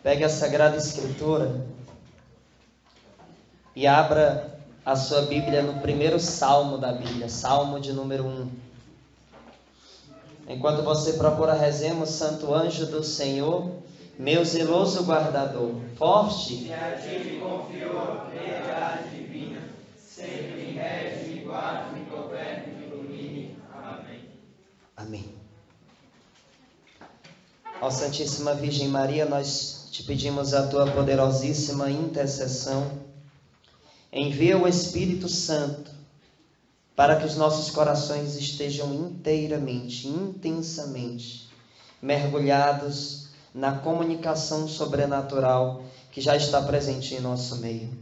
Pegue a Sagrada Escritura e abra a sua Bíblia no primeiro salmo da Bíblia, Salmo de número 1. Enquanto você procura, rezemos: Santo anjo do Senhor, meu zeloso guardador, forte, Se a ti me confiou a piedade divina, sempre me rege, me guarda, me governe, me ilumine. Amém. Amém. Ó Santíssima Virgem Maria, nós te pedimos a tua poderosíssima intercessão. Envia o Espírito Santo para que os nossos corações estejam inteiramente, intensamente mergulhados na comunicação sobrenatural que já está presente em nosso meio.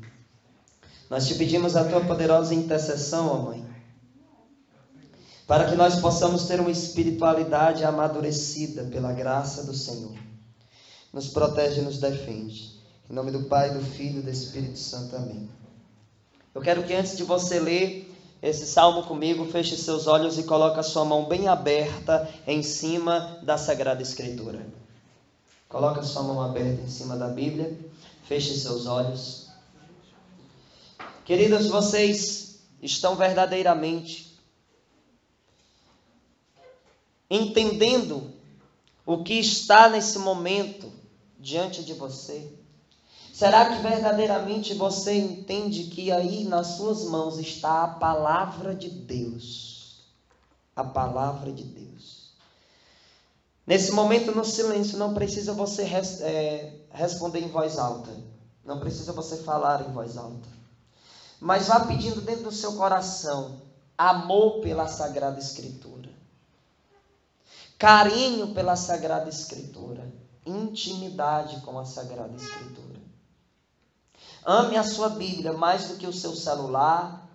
Nós te pedimos a tua poderosa intercessão, ó Mãe, para que nós possamos ter uma espiritualidade amadurecida pela graça do Senhor. Nos protege e nos defende. Em nome do Pai, do Filho e do Espírito Santo. Amém. Eu quero que antes de você ler esse salmo comigo, feche seus olhos e coloque a sua mão bem aberta em cima da Sagrada Escritura. Coloque a sua mão aberta em cima da Bíblia, feche seus olhos. Queridos, vocês estão verdadeiramente entendendo o que está nesse momento diante de você? Será que verdadeiramente você entende que aí nas suas mãos está a palavra de Deus? A palavra de Deus. Nesse momento, no silêncio, não precisa você responder em voz alta. Não precisa você falar em voz alta. Mas vá pedindo dentro do seu coração amor pela Sagrada Escritura, carinho pela Sagrada Escritura, intimidade com a Sagrada Escritura. Ame a sua Bíblia mais do que o seu celular,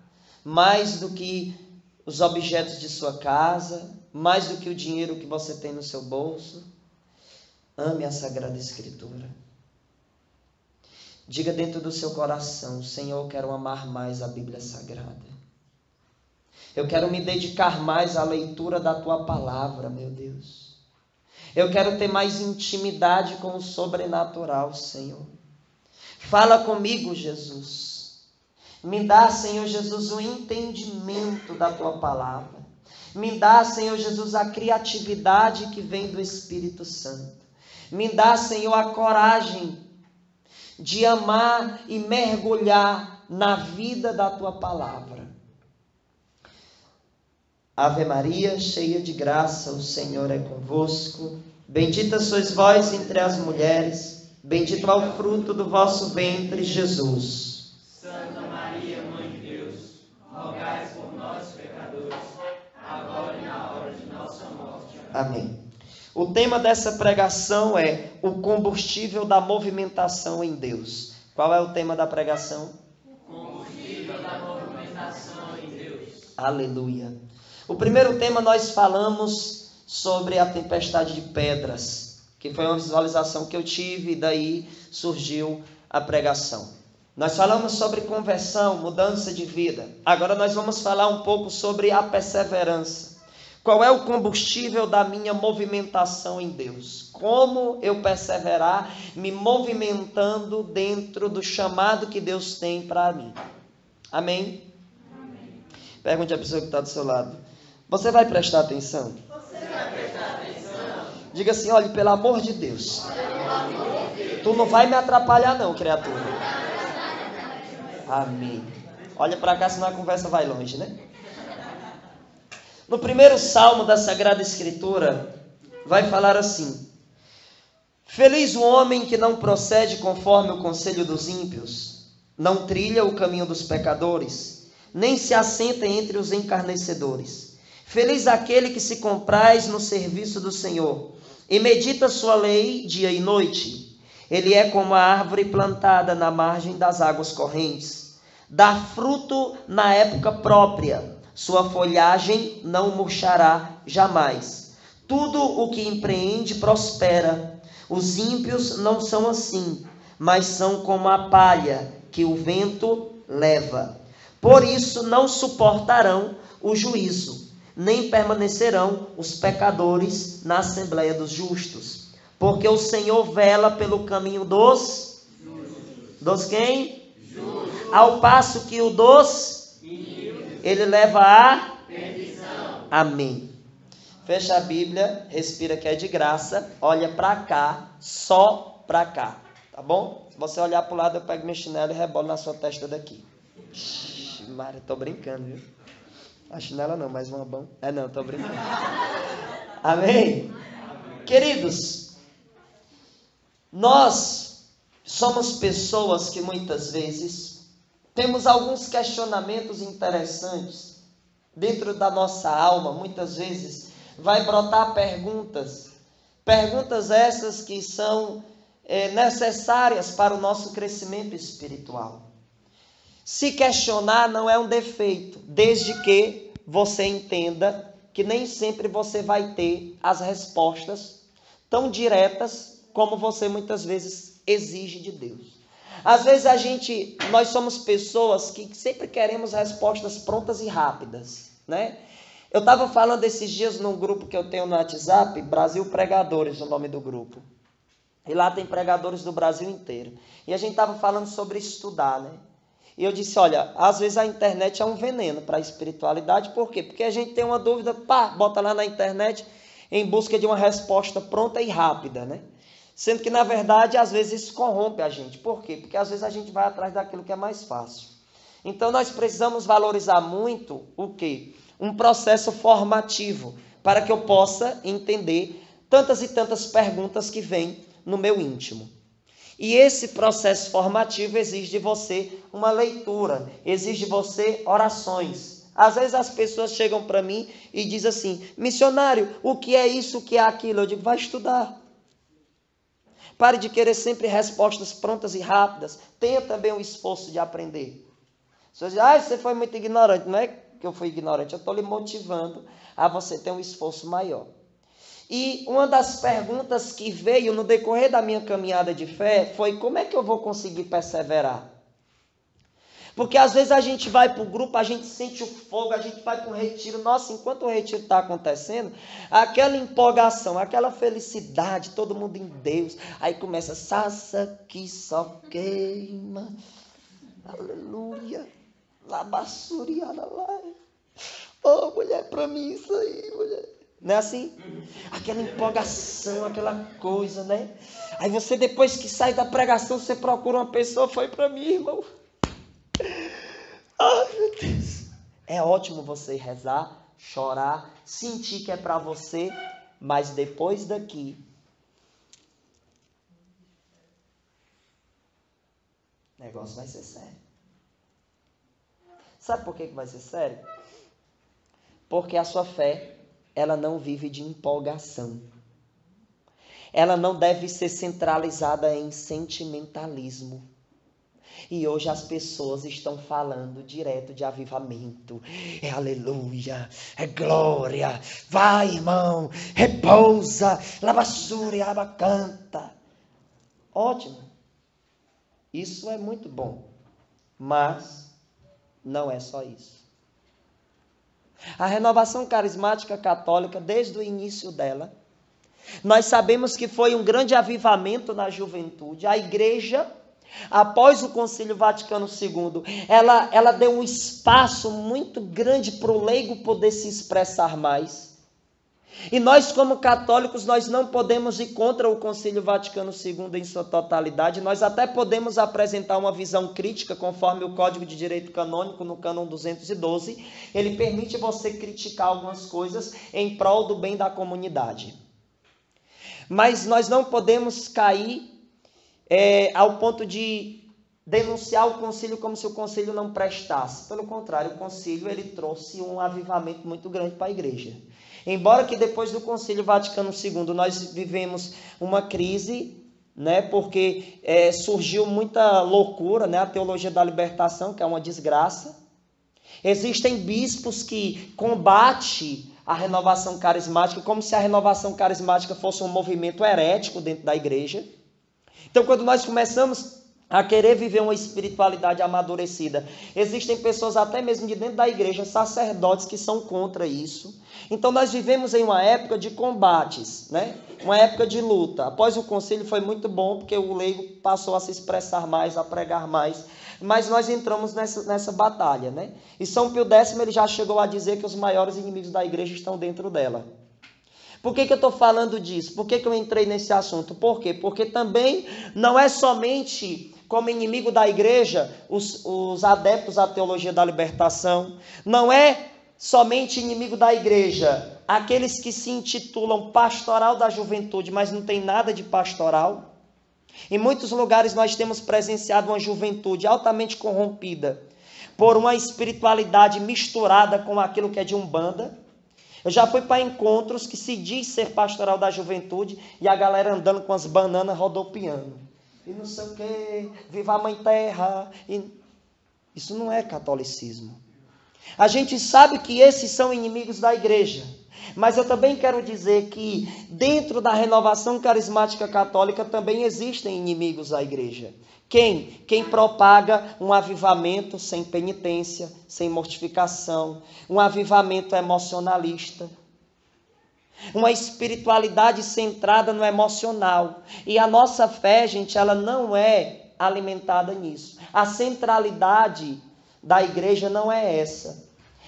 mais do que os objetos de sua casa, mais do que o dinheiro que você tem no seu bolso. Ame a Sagrada Escritura. Diga dentro do seu coração: Senhor, eu quero amar mais a Bíblia Sagrada. Eu quero me dedicar mais à leitura da tua palavra, meu Deus. Eu quero ter mais intimidade com o sobrenatural, Senhor. Fala comigo, Jesus. Me dá, Senhor Jesus, o entendimento da tua palavra. Me dá, Senhor Jesus, a criatividade que vem do Espírito Santo. Me dá, Senhor, a coragem de amar e mergulhar na vida da tua palavra. Ave Maria, cheia de graça, o Senhor é convosco. Bendita sois vós entre as mulheres, bendito é o fruto do vosso ventre, Jesus. Santa Maria, Mãe de Deus, rogai por nós, pecadores, agora e na hora de nossa morte. Amém. O tema dessa pregação é o combustível da movimentação em Deus. Qual é o tema da pregação? O combustível da movimentação em Deus. Aleluia. O primeiro tema nós falamos sobre a tempestade de pedras, que foi uma visualização que eu tive e daí surgiu a pregação. Nós falamos sobre conversão, mudança de vida. Agora nós vamos falar um pouco sobre a perseverança. Qual é o combustível da minha movimentação em Deus? Como eu perseverar me movimentando dentro do chamado que Deus tem para mim? Amém? Amém. Pergunte à pessoa que está do seu lado. Você vai prestar atenção? Você vai prestar atenção? Diga assim: olha, pelo amor de Deus, tu não vai me atrapalhar não, criatura. Amém. Olha para cá, senão a conversa vai longe, né? No primeiro salmo da Sagrada Escritura, vai falar assim: feliz o homem que não procede conforme o conselho dos ímpios, não trilha o caminho dos pecadores, nem se assenta entre os encarnecedores. Feliz aquele que se compraz no serviço do Senhor e medita sua lei dia e noite. Ele é como a árvore plantada na margem das águas correntes, dá fruto na época própria, sua folhagem não murchará jamais. Tudo o que empreende prospera. Os ímpios não são assim, mas são como a palha que o vento leva. Por isso não suportarão o juízo, nem permanecerão os pecadores na assembleia dos justos. Porque o Senhor vela pelo caminho dos quem? Ao passo que o dos ele leva a perdição. Amém. Fecha a Bíblia, respira que é de graça, olha para cá, só para cá, tá bom? Se você olhar para o lado, eu pego meu chinelo e rebolo na sua testa daqui. Mara, tô brincando, viu? A chinela não, mas uma bom. Não, tô brincando. Amém? Queridos, nós somos pessoas que muitas vezes temos alguns questionamentos interessantes dentro da nossa alma. Muitas vezes vai brotar perguntas essas que são necessárias para o nosso crescimento espiritual. Se questionar não é um defeito, desde que você entenda que nem sempre você vai ter as respostas tão diretas como você muitas vezes exige de Deus. Às vezes nós somos pessoas que sempre queremos respostas prontas e rápidas, né? Eu estava falando esses dias num grupo que eu tenho no WhatsApp, Brasil Pregadores, o nome do grupo. E lá tem pregadores do Brasil inteiro. E a gente estava falando sobre estudar, né? E eu disse, olha, às vezes a internet é um veneno para a espiritualidade. Por quê? Porque a gente tem uma dúvida, bota lá na internet em busca de uma resposta pronta e rápida, né? Sendo que, na verdade, às vezes isso corrompe a gente. Por quê? Porque às vezes a gente vai atrás daquilo que é mais fácil. Então, nós precisamos valorizar muito o quê? Um processo formativo, para que eu possa entender tantas e tantas perguntas que vêm no meu íntimo. E esse processo formativo exige de você uma leitura, exige de você orações. Às vezes as pessoas chegam para mim e dizem assim, missionário, o que é isso, o que é aquilo? Eu digo, vai estudar. Pare de querer sempre respostas prontas e rápidas. Tenha também o esforço de aprender. Você diz, você foi muito ignorante. Não é que eu fui ignorante, eu estou lhe motivando a você ter um esforço maior. E uma das perguntas que veio no decorrer da minha caminhada de fé foi, como é que eu vou conseguir perseverar? Porque às vezes a gente vai para o grupo, a gente sente o fogo, a gente vai para o retiro. Nossa, enquanto o retiro está acontecendo, aquela empolgação, aquela felicidade, todo mundo em Deus. Aí começa, saça que só queima, aleluia, labassuriana lá. Oh, mulher, para mim isso aí, mulher. Não é assim? Aquela empolgação, aquela coisa, né? Aí você, depois que sai da pregação, você procura uma pessoa, foi para mim, irmão. Ai, meu Deus. É ótimo você rezar, chorar, sentir que é para você, mas depois daqui, o negócio vai ser sério. Sabe por que vai ser sério? Porque a sua fé, ela não vive de empolgação. Ela não deve ser centralizada em sentimentalismo. E hoje as pessoas estão falando direto de avivamento. É aleluia, é glória. Vai, irmão, repousa, lavassura e abacanta. Ótimo. Isso é muito bom. Mas não é só isso. A renovação carismática católica, desde o início dela, nós sabemos que foi um grande avivamento na juventude. A igreja, após o Concílio Vaticano II, ela deu um espaço muito grande para o leigo poder se expressar mais. E nós, como católicos, nós não podemos ir contra o Concílio Vaticano II em sua totalidade. Nós até podemos apresentar uma visão crítica, conforme o Código de Direito Canônico, no cânon 212. Ele permite você criticar algumas coisas em prol do bem da comunidade. Mas nós não podemos cair ao ponto de denunciar o concílio como se o concílio não prestasse. Pelo contrário, o concílio ele trouxe um avivamento muito grande para a igreja. Embora que depois do Concílio Vaticano II nós vivemos uma crise, né, porque surgiu muita loucura, né, a teologia da libertação, que é uma desgraça. Existem bispos que combatem a renovação carismática como se a renovação carismática fosse um movimento herético dentro da igreja. Então, quando nós começamos a querer viver uma espiritualidade amadurecida. Existem pessoas até mesmo de dentro da igreja, sacerdotes, que são contra isso. Então nós vivemos em uma época de combates, né? Uma época de luta. Após o concílio foi muito bom, porque o leigo passou a se expressar mais, a pregar mais. Mas nós entramos nessa batalha, né? E São Pio X ele já chegou a dizer que os maiores inimigos da igreja estão dentro dela. Por que eu estou falando disso? Por que eu entrei nesse assunto? Por quê? Porque também não é somente como inimigo da igreja os adeptos à teologia da libertação, não é somente inimigo da igreja aqueles que se intitulam pastoral da juventude, mas não tem nada de pastoral. Em muitos lugares nós temos presenciado uma juventude altamente corrompida por uma espiritualidade misturada com aquilo que é de Umbanda. Eu já fui para encontros que se diz ser pastoral da juventude e a galera andando com as bananas rodopiando. E não sei o que, viva a mãe terra. Isso não é catolicismo. A gente sabe que esses são inimigos da igreja. Mas eu também quero dizer que dentro da renovação carismática católica também existem inimigos da igreja. Quem? Quem propaga um avivamento sem penitência, sem mortificação, um avivamento emocionalista, uma espiritualidade centrada no emocional. E a nossa fé, gente, ela não é alimentada nisso. A centralidade da igreja não é essa,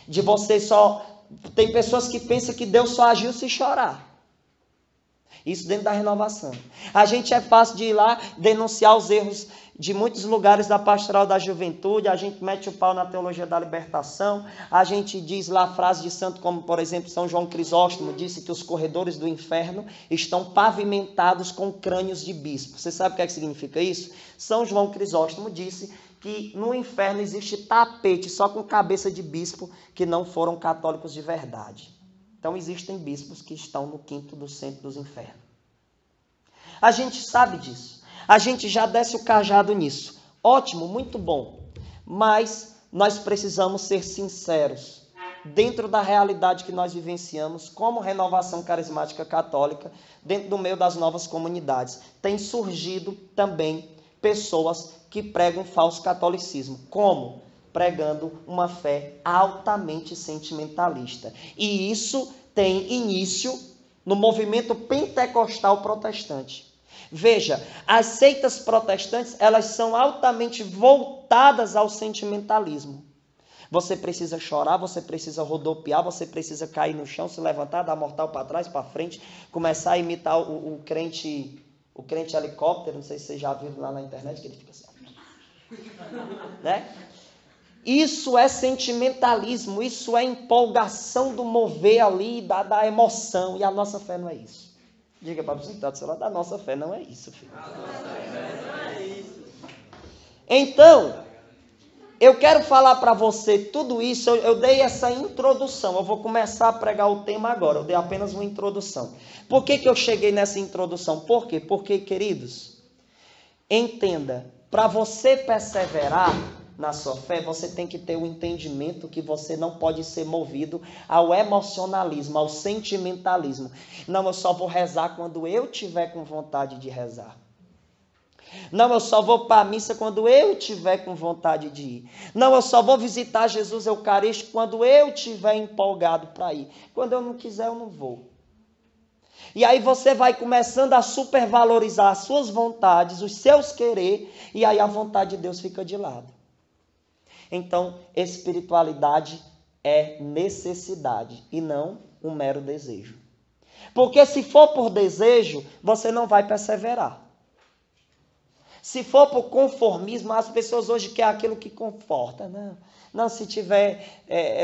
de você só... Tem pessoas que pensam que Deus só agiu se chorar. Isso dentro da renovação. A gente é fácil de ir lá denunciar os erros de muitos lugares da pastoral da juventude, a gente mete o pau na teologia da libertação, a gente diz lá frases de santo como, por exemplo, São João Crisóstomo disse que os corredores do inferno estão pavimentados com crânios de bispo. Você sabe o que significa isso? São João Crisóstomo disse que no inferno existe tapete só com cabeça de bispo que não foram católicos de verdade. Então existem bispos que estão no quinto do centro dos infernos. A gente sabe disso. A gente já desce o cajado nisso. Ótimo, muito bom. Mas nós precisamos ser sinceros. Dentro da realidade que nós vivenciamos, como renovação carismática católica, dentro do meio das novas comunidades, tem surgido também pessoas que pregam falso catolicismo. Como? Pregando uma fé altamente sentimentalista. E isso tem início no movimento pentecostal protestante. Veja, as seitas protestantes, elas são altamente voltadas ao sentimentalismo. Você precisa chorar, você precisa rodopiar, você precisa cair no chão, se levantar, dar mortal para trás, para frente, começar a imitar o crente helicóptero, não sei se vocês já viram lá na internet, que ele fica assim, né? Isso é sentimentalismo, isso é empolgação do mover ali, da emoção, e a nossa fé não é isso. Diga para você que está do seu lado, a nossa fé não é isso, filho. Então, eu quero falar para você tudo isso, eu dei essa introdução, eu vou começar a pregar o tema agora, eu dei apenas uma introdução. Por que eu cheguei nessa introdução? Por quê? Porque, queridos, entenda, para você perseverar na sua fé, você tem que ter o entendimento que você não pode ser movido ao emocionalismo, ao sentimentalismo. Não, eu só vou rezar quando eu tiver com vontade de rezar. Não, eu só vou para a missa quando eu tiver com vontade de ir. Não, eu só vou visitar Jesus Eucarístico quando eu tiver empolgado para ir. Quando eu não quiser, eu não vou. E aí você vai começando a supervalorizar as suas vontades, os seus querer, e aí a vontade de Deus fica de lado. Então, espiritualidade é necessidade e não um mero desejo. Porque se for por desejo, você não vai perseverar. Se for por conformismo, as pessoas hoje querem aquilo que conforta. Não, se tiver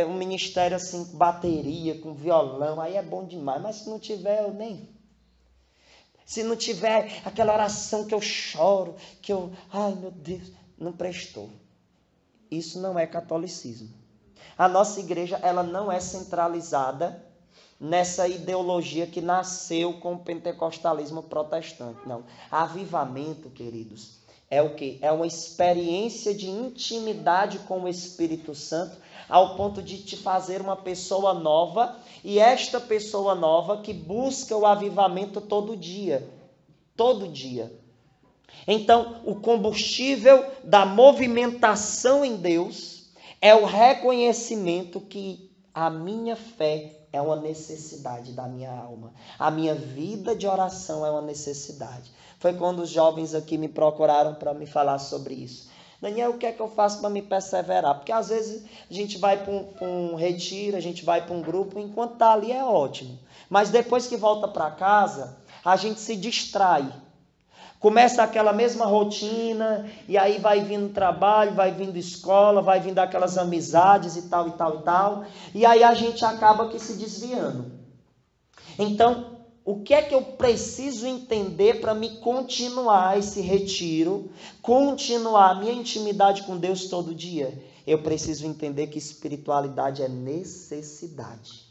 um ministério assim, com bateria, com violão, aí é bom demais. Mas se não tiver, eu nem... Se não tiver aquela oração que eu choro, que eu... Ai, meu Deus, não prestou. Isso não é catolicismo. A nossa igreja, ela não é centralizada nessa ideologia que nasceu com o pentecostalismo protestante. Não. Avivamento, queridos, é o quê? É uma experiência de intimidade com o Espírito Santo, ao ponto de te fazer uma pessoa nova, e esta pessoa nova que busca o avivamento todo dia. Todo dia. Então, o combustível da movimentação em Deus é o reconhecimento que a minha fé é uma necessidade da minha alma. A minha vida de oração é uma necessidade. Foi quando os jovens aqui me procuraram para me falar sobre isso. Daniel, o que é que eu faço para me perseverar? Porque às vezes a gente vai para um retiro, a gente vai para um grupo, enquanto está ali é ótimo. Mas depois que volta para casa, a gente se distrai. Começa aquela mesma rotina, e aí vai vindo trabalho, vai vindo escola, vai vindo aquelas amizades e tal, e tal, e tal. E aí a gente acaba que se desviando. Então, o que é que eu preciso entender para me continuar esse retiro, continuar a minha intimidade com Deus todo dia? Eu preciso entender que espiritualidade é necessidade.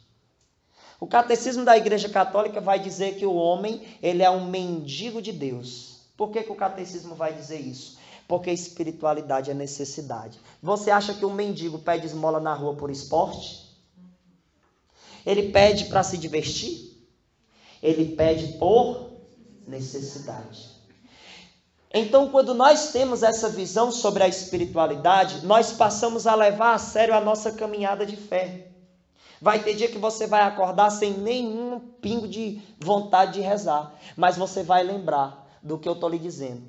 O catecismo da Igreja Católica vai dizer que o homem, ele é um mendigo de Deus. Por que o catecismo vai dizer isso? Porque espiritualidade é necessidade. Você acha que um mendigo pede esmola na rua por esporte? Ele pede para se divertir? Ele pede por necessidade. Então, quando nós temos essa visão sobre a espiritualidade, nós passamos a levar a sério a nossa caminhada de fé. Vai ter dia que você vai acordar sem nenhum pingo de vontade de rezar, mas você vai lembrar do que eu estou lhe dizendo.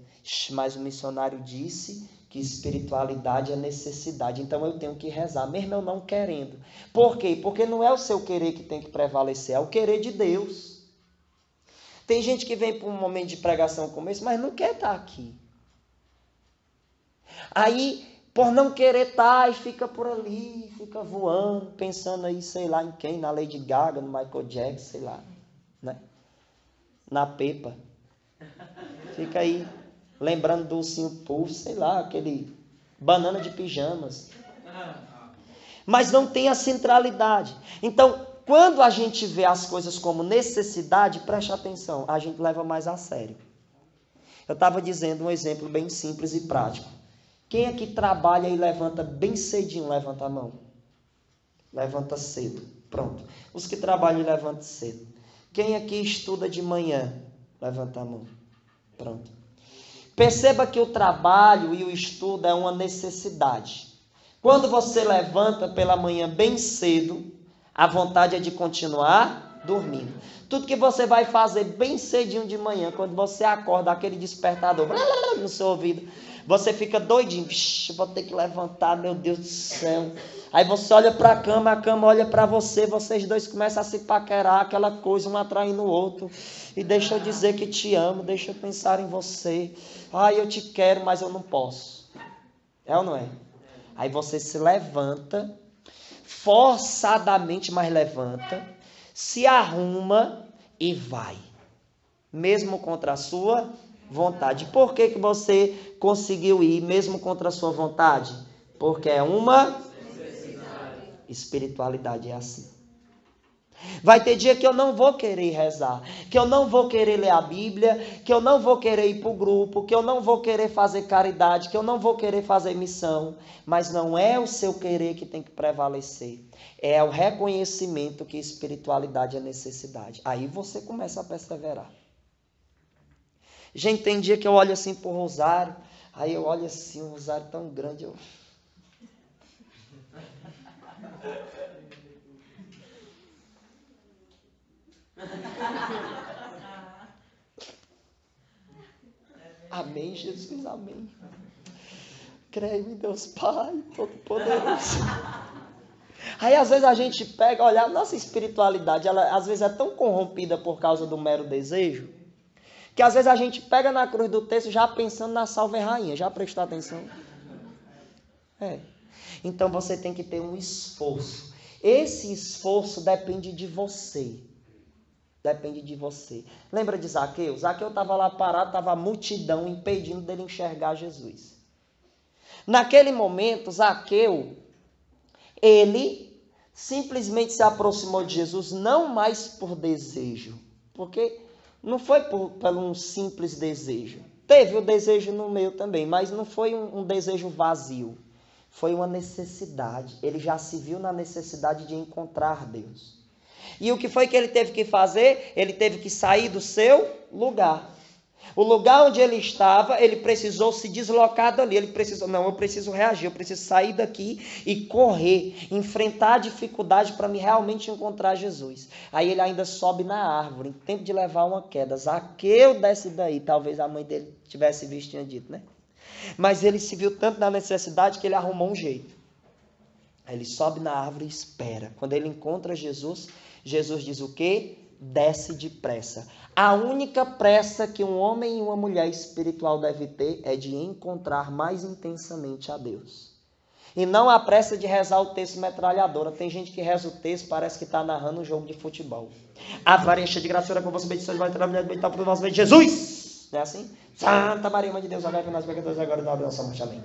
Mas o missionário disse que espiritualidade é necessidade, então eu tenho que rezar, mesmo eu não querendo. Por quê? Porque não é o seu querer que tem que prevalecer, é o querer de Deus. Tem gente que vem para um momento de pregação como esse, mas não quer estar aqui. Aí, por não querer estar, fica por ali, fica voando, pensando aí, sei lá em quem, na Lady Gaga, no Michael Jackson, sei lá, né? Na Pepa. Fica aí, lembrando do Ursinho Puff, sei lá, aquele banana de pijamas. Mas não tem a centralidade. Então, quando a gente vê as coisas como necessidade, preste atenção, a gente leva mais a sério. Eu estava dizendo um exemplo bem simples e prático. Quem aqui trabalha e levanta bem cedinho, levanta a mão. Levanta cedo. Pronto. Os que trabalham e levantam cedo. Quem aqui estuda de manhã, levanta a mão. Pronto. Perceba que o trabalho e o estudo é uma necessidade. Quando você levanta pela manhã bem cedo, a vontade é de continuar dormindo. Tudo que você vai fazer bem cedinho de manhã, quando você acorda, aquele despertador no seu ouvido, você fica doidinho. Vou ter que levantar, meu Deus do céu. Aí você olha para a cama olha para você, vocês dois começam a se paquerar, aquela coisa, um atraindo o outro. E deixa eu dizer que te amo, deixa eu pensar em você. Ai, eu te quero, mas eu não posso. É ou não é? Aí você se levanta, forçadamente, mas levanta, se arruma e vai. Mesmo contra a sua vontade. Por que você conseguiu ir mesmo contra a sua vontade? Porque é uma espiritualidade, é assim. Vai ter dia que eu não vou querer rezar, que eu não vou querer ler a Bíblia, que eu não vou querer ir para o grupo, que eu não vou querer fazer caridade, que eu não vou querer fazer missão. Mas não é o seu querer que tem que prevalecer. É o reconhecimento que espiritualidade é necessidade. Aí você começa a perseverar. Gente, tem dia que eu olho assim para o rosário, aí eu olho assim, um rosário tão grande, eu... Amém, Jesus, amém. Creio em Deus Pai Todo-Poderoso. Aí às vezes a gente pega, olha, a nossa espiritualidade, ela às vezes é tão corrompida por causa do mero desejo, que às vezes a gente pega na cruz do texto já pensando na salve rainha. Já prestou atenção? É. Então você tem que ter um esforço. Esse esforço depende de você. Depende de você. Lembra de Zaqueu? Zaqueu estava lá parado, estava a multidão impedindo dele enxergar Jesus. Naquele momento, Zaqueu, ele simplesmente se aproximou de Jesus, não mais por desejo, porque não foi por um simples desejo. Teve o desejo no meio também, mas não foi um desejo vazio. Foi uma necessidade. Ele já se viu na necessidade de encontrar Deus. E o que foi que ele teve que fazer? Ele teve que sair do seu lugar. O lugar onde ele estava, ele precisou se deslocar dali. Ele precisou, não, eu preciso reagir, eu preciso sair daqui e correr, enfrentar a dificuldade para me realmente encontrar Jesus. Aí ele ainda sobe na árvore, em tempo de levar uma queda. Zaqueu desce daí. Talvez a mãe dele tivesse visto e tinha dito, né? Mas ele se viu tanto na necessidade que ele arrumou um jeito. Aí ele sobe na árvore e espera. Quando ele encontra Jesus, Jesus diz o quê? Desce depressa. A única pressa que um homem e uma mulher espiritual deve ter é de encontrar mais intensamente a Deus. E não a pressa de rezar o texto metralhadora. Tem gente que reza o texto, parece que está narrando um jogo de futebol. A Maria cheia de graça, ora com você, bendições, vai ter a mulher do bendito por nosso bem, Jesus! Não é assim? Santa Maria, Mãe de Deus, agora que nós pecadores, agora na hora da nossa morte, amém.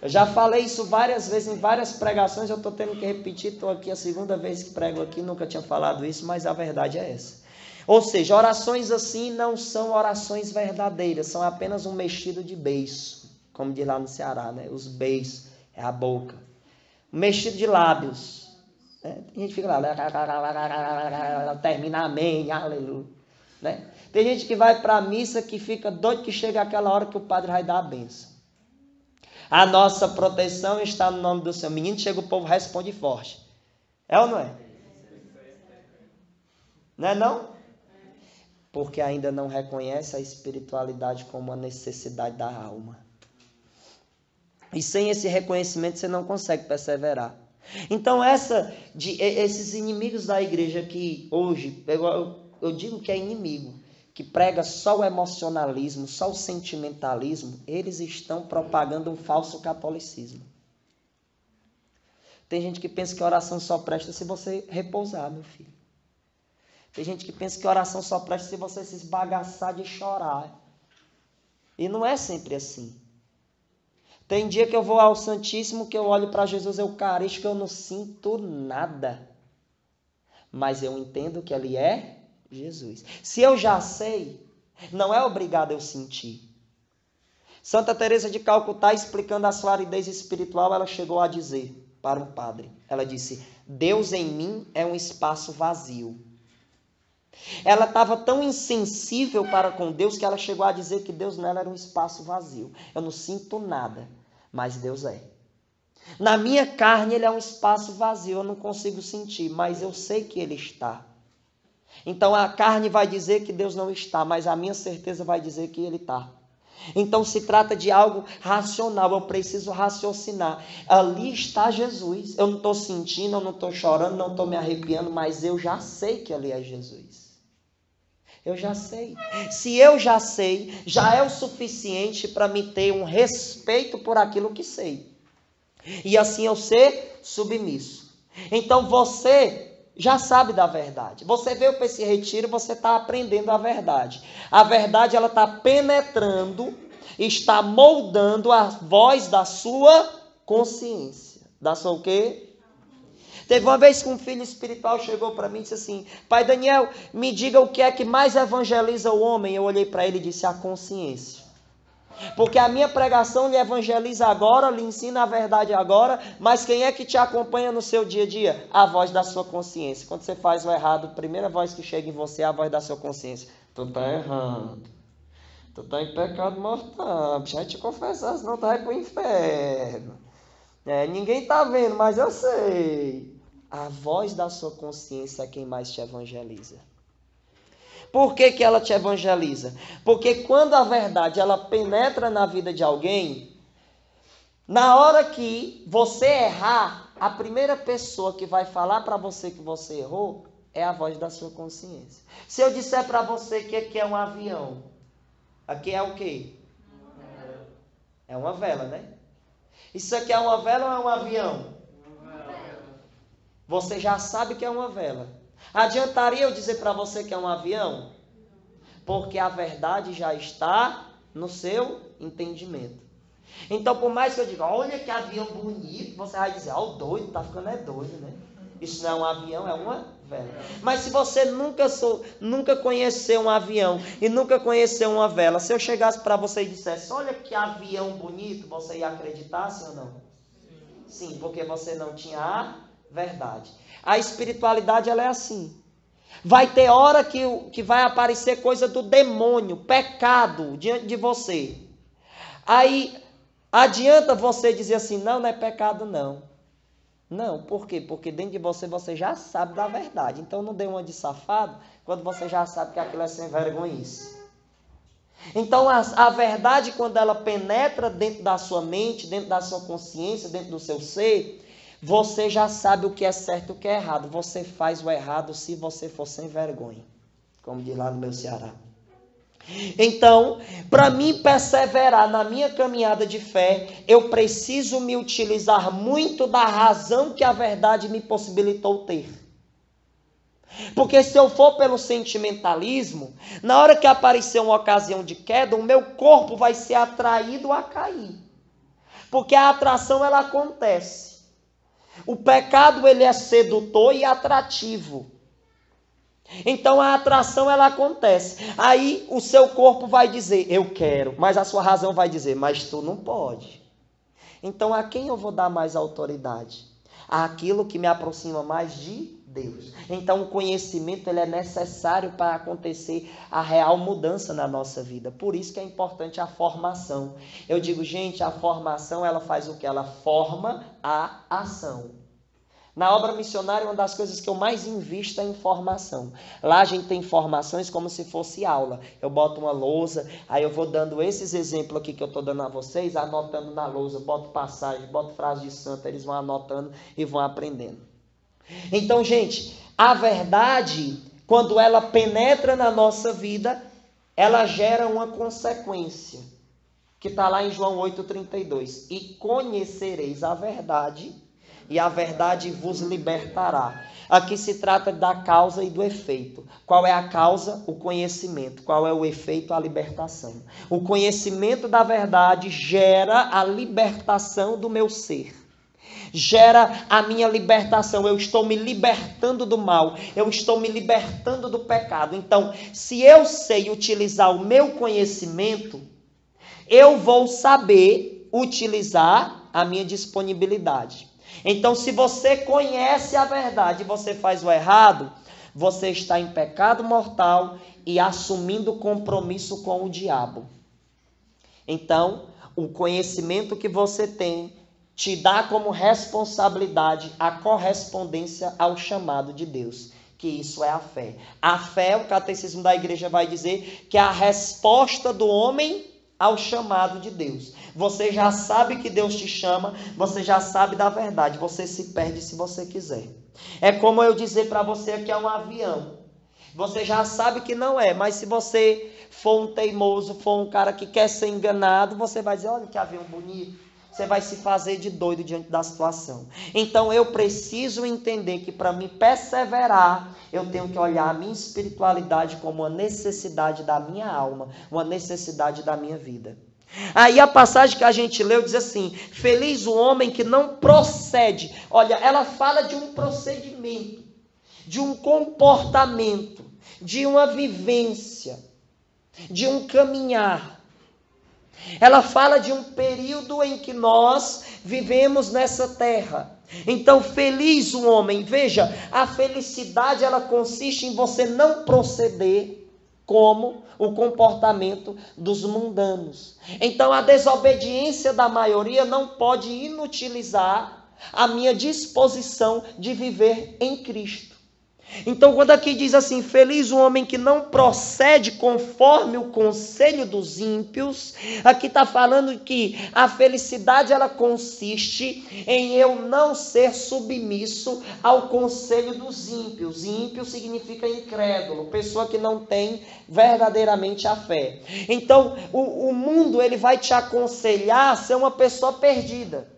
Eu já falei isso várias vezes em várias pregações, eu estou tendo que repetir, estou aqui a segunda vez que prego aqui, nunca tinha falado isso, mas a verdade é essa. Ou seja, orações assim não são orações verdadeiras, são apenas um mexido de beiço, como diz lá no Ceará, né? Os beiços, é a boca. Um mexido de lábios. Né? Tem gente que fica lá, termina amém, aleluia. Né? Tem gente que vai para a missa que fica doido que chega aquela hora que o padre vai dar a bênção. A nossa proteção está no nome do Senhor. Menino, chega o povo, responde forte. É ou não é? Não é não? Porque ainda não reconhece a espiritualidade como uma necessidade da alma. E sem esse reconhecimento você não consegue perseverar. Então esses inimigos da igreja que hoje, eu digo que é inimigo, que prega só o emocionalismo, só o sentimentalismo, eles estão propagando um falso catolicismo. Tem gente que pensa que a oração só presta se você repousar, meu filho. Tem gente que pensa que a oração só presta se você se esbagaçar de chorar. E não é sempre assim. Tem dia que eu vou ao Santíssimo, que eu olho para Jesus Eucarístico, eu não sinto nada. Mas eu entendo que ali é Jesus. Se eu já sei, não é obrigado eu sentir. Santa Teresa de Calcutá, explicando a sua aridez espiritual, ela chegou a dizer para um padre, ela disse, Deus em mim é um espaço vazio. Ela estava tão insensível para com Deus que ela chegou a dizer que Deus nela era um espaço vazio. Eu não sinto nada, mas Deus é. Na minha carne ele é um espaço vazio, eu não consigo sentir, mas eu sei que ele está. Então a carne vai dizer que Deus não está, mas a minha certeza vai dizer que ele está. Então se trata de algo racional, eu preciso raciocinar. Ali está Jesus. Eu não estou sentindo, eu não estou chorando, não estou me arrepiando, mas eu já sei que ali é Jesus. Eu já sei. Se eu já sei, já é o suficiente para me ter um respeito por aquilo que sei. E assim eu ser submisso. Então você já sabe da verdade. Você veio para esse retiro, você está aprendendo a verdade. A verdade, ela está penetrando, está moldando a voz da sua consciência. Da sua o quê? Teve uma vez que um filho espiritual chegou para mim e disse assim, Pai Daniel, me diga o que é que mais evangeliza o homem. Eu olhei para ele e disse, a consciência. Porque a minha pregação lhe evangeliza agora, lhe ensina a verdade agora, mas quem é que te acompanha no seu dia a dia? A voz da sua consciência. Quando você faz o errado, a primeira voz que chega em você é a voz da sua consciência. Tu está errado. Tu está em pecado mortal. Deixa eu te confessar, senão tu vai para o inferno. Ninguém está vendo, mas eu sei. A voz da sua consciência é quem mais te evangeliza. Por que ela te evangeliza? Porque quando a verdade ela penetra na vida de alguém, na hora que você errar, a primeira pessoa que vai falar para você que você errou é a voz da sua consciência. Se eu disser para você que aqui é um avião, aqui é o quê? É uma vela, né? Isso aqui é uma vela ou é um avião? Você já sabe que é uma vela. Adiantaria eu dizer para você que é um avião? Porque a verdade já está no seu entendimento. Então, por mais que eu diga, olha que avião bonito, você vai dizer, o doido, tá ficando doido, né? Isso não é um avião, é uma vela. Mas se você nunca conheceu um avião e nunca conheceu uma vela, se eu chegasse para você e dissesse, olha que avião bonito, você ia acreditar, sim ou não? Sim, porque você não tinha a verdade. A espiritualidade, ela é assim. Vai ter hora que vai aparecer coisa do demônio, pecado diante de você. Aí adianta você dizer assim, não é pecado não. Não, por quê? Porque dentro de você já sabe da verdade. Então não dê uma de safado quando você já sabe que aquilo é sem vergonhice. Então a verdade, quando ela penetra dentro da sua mente, dentro da sua consciência, dentro do seu ser, você já sabe o que é certo e o que é errado. Você faz o errado se você for sem vergonha, como diz lá no meu Ceará. Então, para mim perseverar na minha caminhada de fé, eu preciso me utilizar muito da razão que a verdade me possibilitou ter. Porque se eu for pelo sentimentalismo, na hora que aparecer uma ocasião de queda, o meu corpo vai ser atraído a cair. Porque a atração, ela acontece. O pecado, ele é sedutor e atrativo. Então a atração, ela acontece. Aí o seu corpo vai dizer, eu quero. Mas a sua razão vai dizer, mas tu não pode. Então a quem eu vou dar mais autoridade? Àquilo que me aproxima mais de Deus. Então o conhecimento, ele é necessário para acontecer a real mudança na nossa vida. Por isso que é importante a formação. Eu digo, gente, a formação, ela faz o que? Ela forma a ação. Na obra missionária, uma das coisas que eu mais invisto é em formação. Lá a gente tem formações como se fosse aula. Eu boto uma lousa, aí eu vou dando esses exemplos aqui que eu estou dando a vocês, anotando na lousa, boto passagem, boto frase de santo, eles vão anotando e vão aprendendo. Então, gente, a verdade, quando ela penetra na nossa vida, ela gera uma consequência, que está lá em João 8,32. E conhecereis a verdade, e a verdade vos libertará. Aqui se trata da causa e do efeito. Qual é a causa? O conhecimento. Qual é o efeito? A libertação. O conhecimento da verdade gera a libertação do meu ser. Gera a minha libertação. Eu estou me libertando do mal. Eu estou me libertando do pecado. Então, se eu sei utilizar o meu conhecimento, eu vou saber utilizar a minha disponibilidade. Então, se você conhece a verdade e você faz o errado, você está em pecado mortal e assumindo compromisso com o diabo. Então, o conhecimento que você tem te dá como responsabilidade a correspondência ao chamado de Deus, que isso é a fé. A fé, o catecismo da igreja vai dizer que é a resposta do homem ao chamado de Deus. Você já sabe que Deus te chama, você já sabe da verdade, você se perde se você quiser. É como eu dizer para você que é um avião. Você já sabe que não é, mas se você for um teimoso, for um cara que quer ser enganado, você vai dizer, olha que avião bonito. Você vai se fazer de doido diante da situação. Então eu preciso entender que para me perseverar, eu tenho que olhar a minha espiritualidade como uma necessidade da minha alma, uma necessidade da minha vida. Aí a passagem que a gente leu diz assim, feliz o homem que não procede. Olha, ela fala de um procedimento, de um comportamento, de uma vivência, de um caminhar. Ela fala de um período em que nós vivemos nessa terra. Então, feliz o homem. Veja, a felicidade, ela consiste em você não proceder como o comportamento dos mundanos. Então, a desobediência da maioria não pode inutilizar a minha disposição de viver em Cristo. Então, quando aqui diz assim, feliz o homem que não procede conforme o conselho dos ímpios, aqui está falando que a felicidade, ela consiste em eu não ser submisso ao conselho dos ímpios. Ímpio significa incrédulo, pessoa que não tem verdadeiramente a fé. Então, o mundo, ele vai te aconselhar a ser uma pessoa perdida.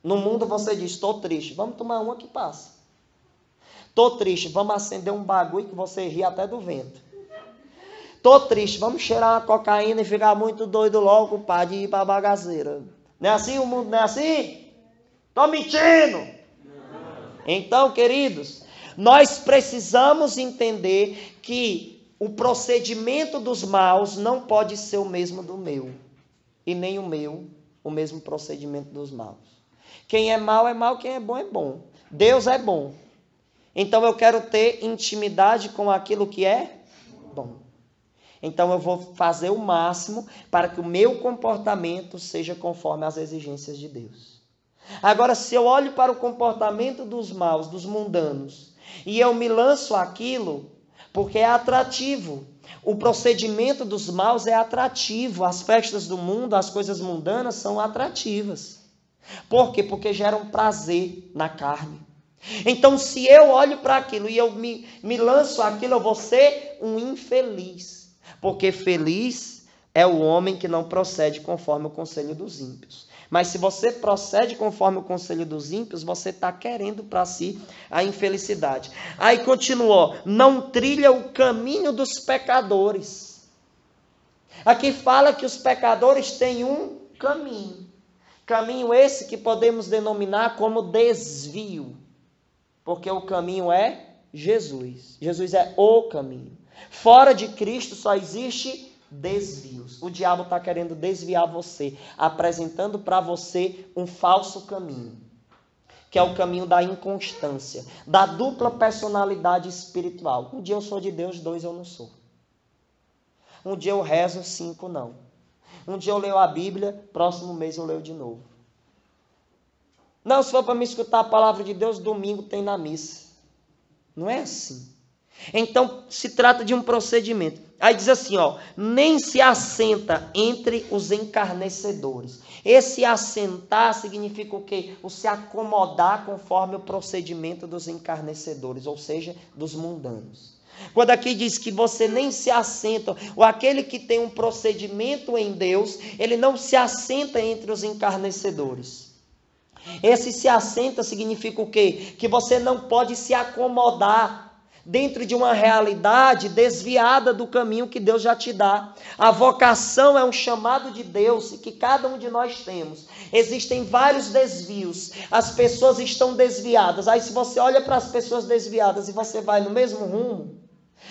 No mundo você diz, estou triste, vamos tomar uma que passa. Tô triste, vamos acender um bagulho que você ri até do vento. Tô triste, vamos cheirar uma cocaína e ficar muito doido logo, pá, de ir pra bagaceira. Não é assim o mundo, não é assim? Tô mentindo! Então, queridos, nós precisamos entender que o procedimento dos maus não pode ser o mesmo do meu. E nem o meu, o mesmo procedimento dos maus. Quem é mau, quem é bom é bom. Deus é bom. Então eu quero ter intimidade com aquilo que é bom. Então eu vou fazer o máximo para que o meu comportamento seja conforme às exigências de Deus. Agora, se eu olho para o comportamento dos maus, dos mundanos, e eu me lanço aquilo, porque é atrativo. O procedimento dos maus é atrativo. As festas do mundo, as coisas mundanas são atrativas. Por quê? Porque geram prazer na carne. Então, se eu olho para aquilo e eu me lanço aquilo, eu vou ser um infeliz. Porque feliz é o homem que não procede conforme o conselho dos ímpios. Mas se você procede conforme o conselho dos ímpios, você está querendo para si a infelicidade. Aí continuou, não trilha o caminho dos pecadores. Aqui fala que os pecadores têm um caminho. Caminho esse que podemos denominar como desvio. Porque o caminho é Jesus. Jesus é o caminho. Fora de Cristo só existe desvios. O diabo está querendo desviar você, apresentando para você um falso caminho, que é o caminho da inconstância, da dupla personalidade espiritual. Um dia eu sou de Deus, 2 eu não sou. Um dia eu rezo, 5 não. Um dia eu leio a Bíblia, próximo mês eu leio de novo. Não, se for para me escutar a palavra de Deus, domingo tem na missa. Não é assim. Então, se trata de um procedimento. Aí diz assim, ó, nem se assenta entre os encarnecedores. Esse assentar significa o quê? O se acomodar conforme o procedimento dos encarnecedores, ou seja, dos mundanos. Quando aqui diz que você nem se assenta, ou aquele que tem um procedimento em Deus, ele não se assenta entre os encarnecedores. Esse se assenta significa o quê? Que você não pode se acomodar dentro de uma realidade desviada do caminho que Deus já te dá. A vocação é um chamado de Deus que cada um de nós temos. Existem vários desvios. As pessoas estão desviadas. Aí se você olha para as pessoas desviadas e você vai no mesmo rumo,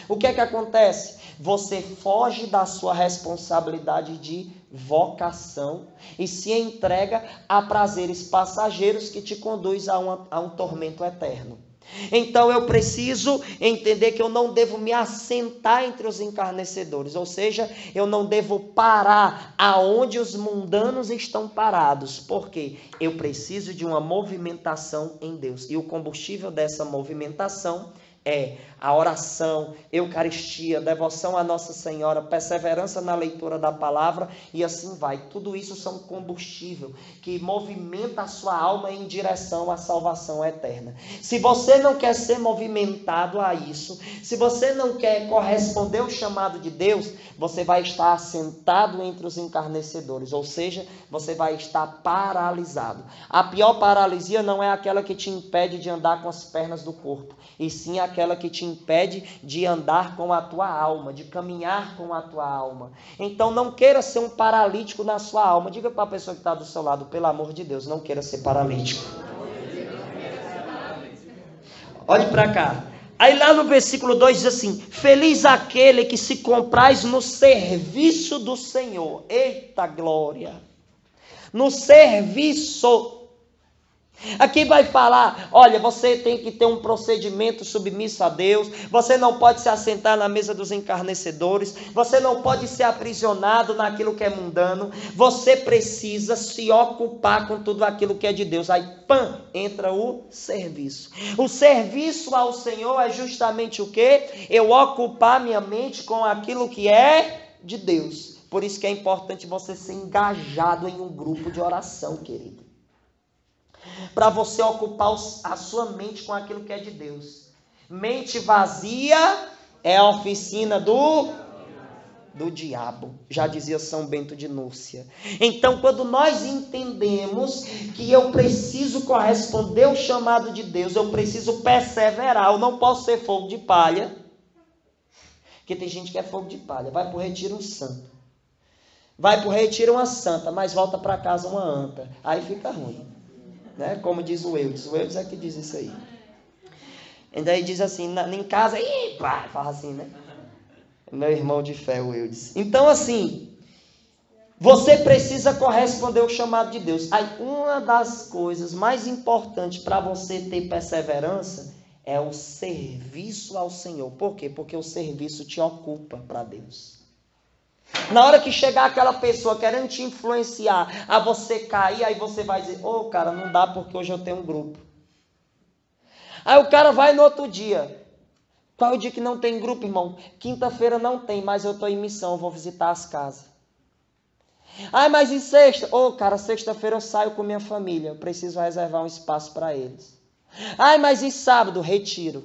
o que é que acontece? Você foge da sua responsabilidade de vocação e se entrega a prazeres passageiros que te conduz a um tormento eterno. Então eu preciso entender que eu não devo me assentar entre os encarnecedores, ou seja, eu não devo parar aonde os mundanos estão parados, porque eu preciso de uma movimentação em Deus, e o combustível dessa movimentação é a oração, eucaristia, devoção a Nossa Senhora, perseverança na leitura da palavra e assim vai. Tudo isso são combustível que movimenta a sua alma em direção à salvação eterna. Se você não quer ser movimentado a isso, se você não quer corresponder ao chamado de Deus, você vai estar assentado entre os encarnecedores, ou seja, você vai estar paralisado. A pior paralisia não é aquela que te impede de andar com as pernas do corpo, e sim aquela que te impede de andar com a tua alma, de caminhar com a tua alma. Então não queira ser um paralítico na sua alma. Diga para a pessoa que está do seu lado, pelo amor de Deus, não queira ser paralítico. Olhe para cá. Aí lá no versículo 2 diz assim, feliz aquele que se compraz no serviço do Senhor. Eita glória! No serviço. Aqui vai falar, olha, você tem que ter um procedimento submisso a Deus, você não pode se assentar na mesa dos encarnecedores, você não pode ser aprisionado naquilo que é mundano, você precisa se ocupar com tudo aquilo que é de Deus. Aí, pam, entra o serviço. O serviço ao Senhor é justamente o quê? Eu ocupar minha mente com aquilo que é de Deus. Por isso que é importante você ser engajado em um grupo de oração, querido. Para você ocupar a sua mente com aquilo que é de Deus. Mente vazia é a oficina do diabo, já dizia São Bento de Núrcia. Então, quando nós entendemos que eu preciso corresponder ao chamado de Deus, eu preciso perseverar, eu não posso ser fogo de palha, porque tem gente que é fogo de palha, vai para o retiro um santo, vai para o retiro uma santa, mas volta para casa uma anta, aí fica ruim. Né? Como diz o Eudes é que diz isso aí. E daí diz assim, em casa, fala assim, né? Meu irmão de fé, o Eudes. Então assim, você precisa corresponder ao chamado de Deus. Aí uma das coisas mais importantes para você ter perseverança é o serviço ao Senhor. Por quê? Porque o serviço te ocupa para Deus. Na hora que chegar aquela pessoa querendo te influenciar a você cair, aí você vai dizer, cara, não dá porque hoje eu tenho um grupo. Aí o cara vai no outro dia. Qual é o dia que não tem grupo, irmão? Quinta-feira não tem, mas eu estou em missão, eu vou visitar as casas. Mas em sexta? Cara, sexta-feira eu saio com minha família, eu preciso reservar um espaço para eles. Mas em sábado? Retiro.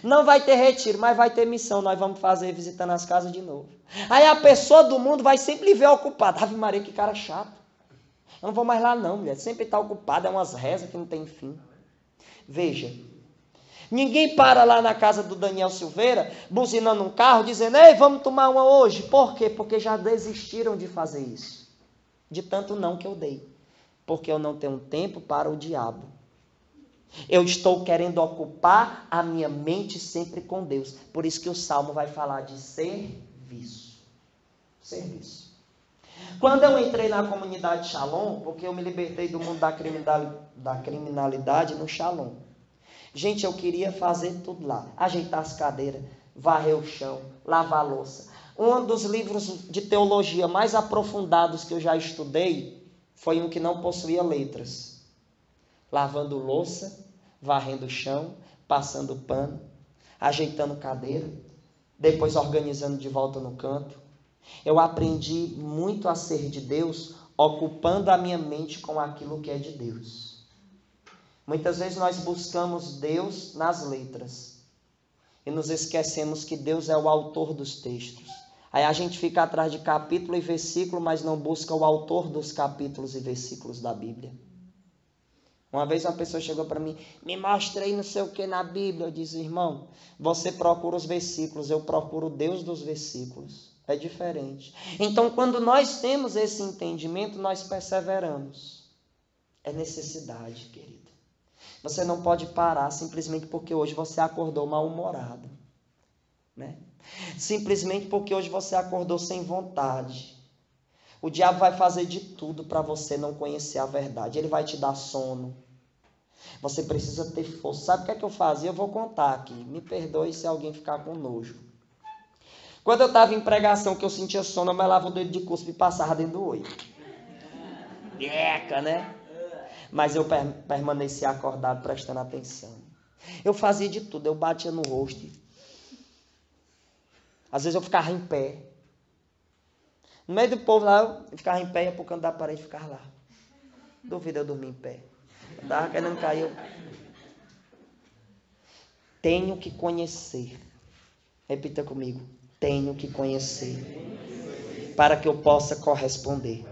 Não vai ter retiro, mas vai ter missão, nós vamos fazer visitando as casas de novo. Aí a pessoa do mundo vai sempre lhe ver ocupada. Ave Maria, que cara chato. Eu não vou mais lá não, mulher, sempre está ocupado, é umas rezas que não tem fim. Veja, ninguém para lá na casa do Daniel Silveira, buzinando um carro, dizendo, ei, vamos tomar uma hoje. Por quê? Porque já desistiram de fazer isso. De tanto não que eu dei. Porque eu não tenho tempo para o diabo. Eu estou querendo ocupar a minha mente sempre com Deus. Por isso que o Salmo vai falar de serviço. Serviço. Quando eu entrei na comunidade Shalom, porque eu me libertei do mundo da criminalidade no Shalom. Gente, eu queria fazer tudo lá. Ajeitar as cadeiras, varrer o chão, lavar a louça. Um dos livros de teologia mais aprofundados que eu já estudei foi um que não possuía letras. Lavando louça, varrendo o chão, passando pano, ajeitando cadeira, depois organizando de volta no canto. Eu aprendi muito a ser de Deus, ocupando a minha mente com aquilo que é de Deus. Muitas vezes nós buscamos Deus nas letras e nos esquecemos que Deus é o autor dos textos. Aí a gente fica atrás de capítulo e versículo, mas não busca o autor dos capítulos e versículos da Bíblia. Uma vez uma pessoa chegou para mim, me mostra aí não sei o que na Bíblia. Eu disse, irmão, você procura os versículos, eu procuro o Deus dos versículos. É diferente. Então, quando nós temos esse entendimento, nós perseveramos. É necessidade, querido. Você não pode parar simplesmente porque hoje você acordou mal-humorado, né? Simplesmente porque hoje você acordou sem vontade. O diabo vai fazer de tudo para você não conhecer a verdade. Ele vai te dar sono. Você precisa ter força. Sabe o que eu fazia? Eu vou contar aqui. Me perdoe se alguém ficar com nojo. Quando eu estava em pregação que eu sentia sono, eu melava o dedo de cuspe e passava dentro do olho. Eca, né? Mas eu permanecia acordado, prestando atenção. Eu fazia de tudo. Eu batia no rosto. Às vezes eu ficava em pé. No meio do povo lá, eu ficava em pé, ia pro canto da parede e ficava lá. Duvido eu dormir em pé. Eu estava querendo cair. Tenho que conhecer. Repita comigo. Tenho que conhecer. Para que eu possa corresponder.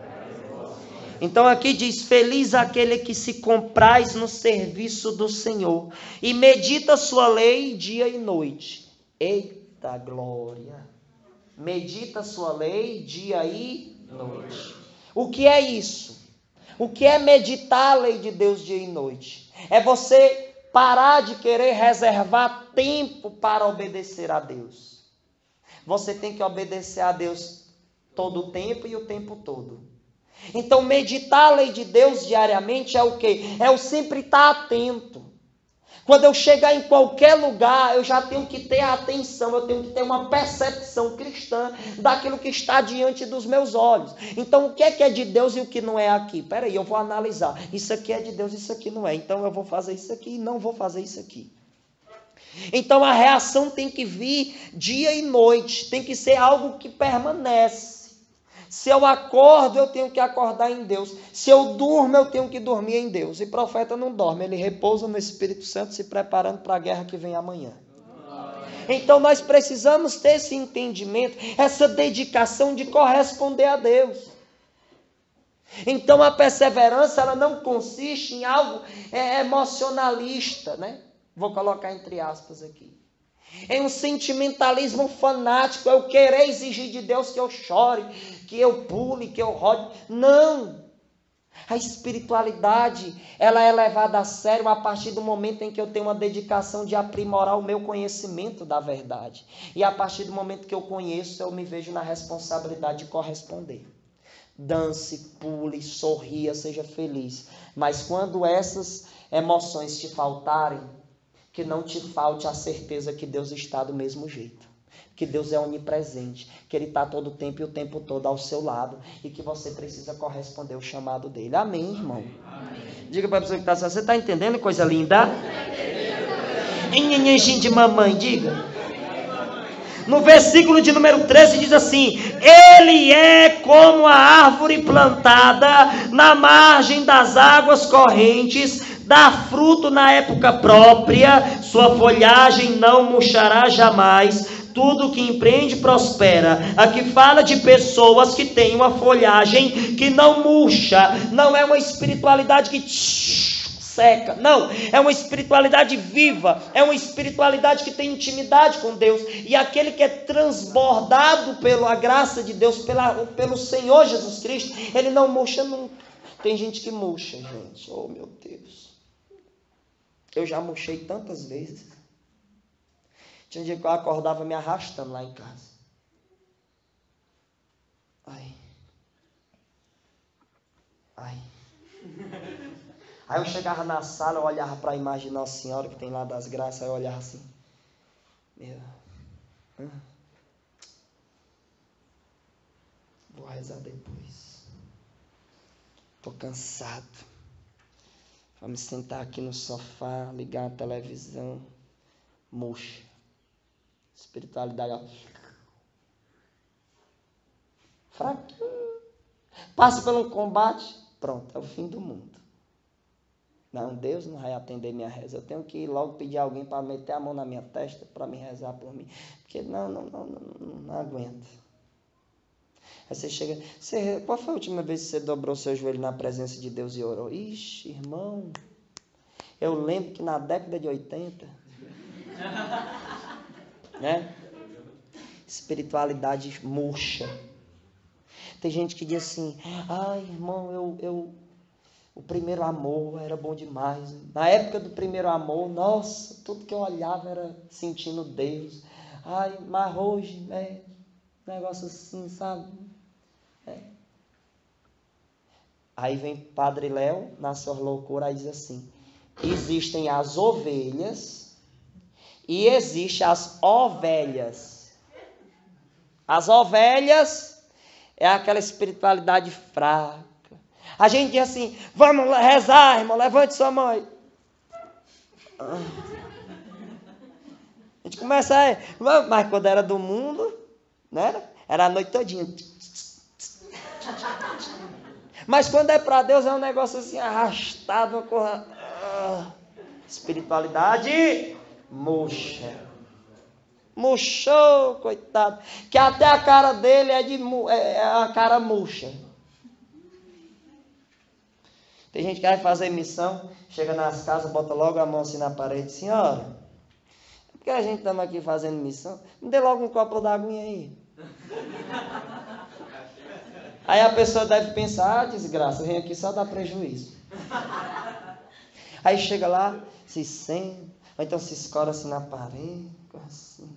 Então aqui diz, feliz aquele que se compraz no serviço do Senhor e medita sua lei dia e noite. Eita glória! Medita sua lei dia e noite. O que é isso? O que é meditar a lei de Deus dia e noite? É você parar de querer reservar tempo para obedecer a Deus. Você tem que obedecer a Deus todo o tempo e o tempo todo. Então meditar a lei de Deus diariamente é o quê? É eu sempre estar atento. Quando eu chegar em qualquer lugar, eu já tenho que ter a atenção, eu tenho que ter uma percepção cristã daquilo que está diante dos meus olhos. Então, o que é de Deus e o que não é aqui? Peraí, eu vou analisar. Isso aqui é de Deus, isso aqui não é. Então, eu vou fazer isso aqui e não vou fazer isso aqui. Então, a reação tem que vir dia e noite, tem que ser algo que permanece. Se eu acordo, eu tenho que acordar em Deus. Se eu durmo, eu tenho que dormir em Deus. E profeta não dorme, ele repousa no Espírito Santo, se preparando para a guerra que vem amanhã. Então nós precisamos ter esse entendimento, essa dedicação de corresponder a Deus. Então a perseverança, ela não consiste em algo emocionalista, né? Vou colocar entre aspas aqui. É um sentimentalismo fanático, eu querer exigir de Deus que eu chore, que eu pule, que eu rode. Não! A espiritualidade, ela é levada a sério a partir do momento em que eu tenho uma dedicação de aprimorar o meu conhecimento da verdade. E a partir do momento que eu conheço, eu me vejo na responsabilidade de corresponder. Dance, pule, sorria, seja feliz. Mas quando essas emoções te faltarem, que não te falte a certeza que Deus está do mesmo jeito. Que Deus é onipresente, que Ele está todo o tempo e o tempo todo ao seu lado e que você precisa corresponder ao chamado dele. Amém, irmão? Amém. Diga para a pessoa que está assim, você está entendendo, coisa linda? De mamãe, diga. No versículo de número 13 diz assim: Ele é como a árvore plantada na margem das águas correntes, dá fruto na época própria, sua folhagem não murchará jamais, tudo que empreende prospera. Aqui fala de pessoas que têm uma folhagem que não murcha, não é uma espiritualidade que seca, não, é uma espiritualidade viva, é uma espiritualidade que tem intimidade com Deus, e aquele que é transbordado pela graça de Deus, pelo Senhor Jesus Cristo, ele não murcha nunca. Tem gente que murcha, gente, oh meu Deus, eu já murchei tantas vezes. Tinha um dia que eu acordava me arrastando lá em casa. Ai. Aí eu chegava na sala, eu olhava para a imagem de Nossa Senhora, que tem lá das graças, aí eu olhava assim. Vou rezar depois. Estou cansado. Vou me sentar aqui no sofá, ligar a televisão. Murcha. Espiritualidade, ó. Fraquinho. Passa por um combate, pronto, é o fim do mundo. Não, Deus não vai atender minha reza. Eu tenho que ir logo pedir alguém para meter a mão na minha testa para me rezar por mim. Porque não aguento. Aí você chega... qual foi a última vez que você dobrou seu joelho na presença de Deus e orou? Ixi, irmão, eu lembro que na década de 80... né? Espiritualidade murcha. Tem gente que diz assim: ai, irmão, o primeiro amor era bom demais. Na época do primeiro amor, nossa, tudo que eu olhava era sentindo Deus. Ai, mas hoje, negócio assim, sabe? Aí vem Padre Léo, na sua loucura, aí diz assim: existem as ovelhas e existem as ovelhas. As ovelhas é aquela espiritualidade fraca. A gente diz assim: vamos rezar, irmão, levante sua mãe. A gente começa mas quando era do mundo, né? Era a noite todinha. Mas quando é para Deus é um negócio assim arrastado, uma coisa... espiritualidade murcha. Murchou, coitado. Que até a cara dele é a cara murcha. Tem gente que vai fazer missão, chega nas casas, bota logo a mão assim na parede. Senhora, é porque a gente estamos aqui fazendo missão, me dê logo um copo d'água aí. Aí a pessoa deve pensar: desgraça, eu venho aqui só dar prejuízo. Aí chega lá, se senta, ou então se escora assim na parede, assim.